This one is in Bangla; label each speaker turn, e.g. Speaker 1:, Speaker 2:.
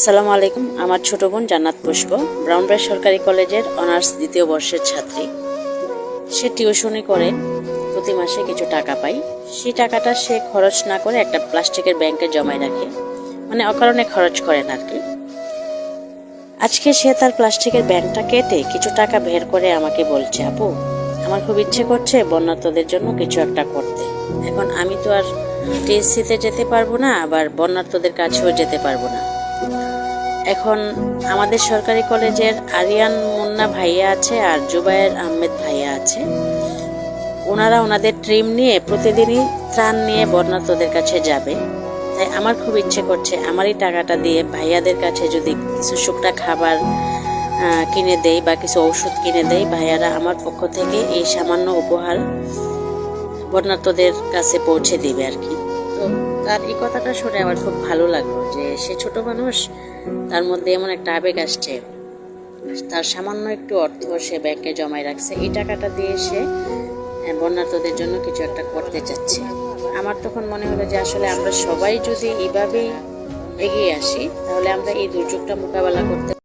Speaker 1: আসসালামু আলাইকুম। আমার ছোট বোন জান্নাত পুষ্প ব্রাউনবাড়ি সরকারি কলেজের অনার্স দ্বিতীয় বর্ষের ছাত্রী। সে টিউশনি করে প্রতি মাসে কিছু টাকা পায়। সেই টাকাটা সে খরচ না করে একটা প্লাস্টিকের ব্যাংকে জমায় রাখে, মানে অকারণে খরচ করেন আর কি। আজকে সে তার প্লাস্টিকের ব্যাংকটা কেটে কিছু টাকা বের করে আমাকে বলছে, আপু আমার খুব ইচ্ছে করছে বন্যার্তদের জন্য কিছু একটা করতে। এখন আমি তো আর টিএসসিতে যেতে পারবো না, আবার বন্যার্তদের কাছেও যেতে পারবো না। এখন আমাদের সরকারি কলেজের আরিয়ান মুন্না ভাইয়া আছে আর জুবায়ের আহমেদ ভাইয়া আছে। ওনারা ওনাদের ট্রিম নিয়ে প্রতিদিনই ত্রাণ নিয়ে বন্যার্তদের কাছে যাবে। তাই আমার খুব ইচ্ছে করছে আমারই টাকাটা দিয়ে ভাইয়াদের কাছে যদি কিছু শুকনা খাবার কিনে দেই বা কিছু ঔষধ কিনে দেই, ভাইয়ারা আমার পক্ষ থেকে এই সামান্য উপহার বন্যার্তদের কাছে পৌঁছে দিবে আর কি। তো তার এই কথাটা শুনে আমার খুব ভালো লাগলো যে সে ছোট মানুষ, তার মধ্যে এমন একটা আবেগ আসছে। তার সামান্য একটু অর্থ সে ব্যাংকে জমায় রাখছে, এই টাকাটা দিয়ে সে বন্যার্তদের জন্য কিছু একটা করতে চাচ্ছে। আমার তখন মনে হলো যে আসলে আমরা সবাই যদি এইভাবেই এগিয়ে আসি তাহলে আমরা এই দুর্যোগটা মোকাবেলা করতে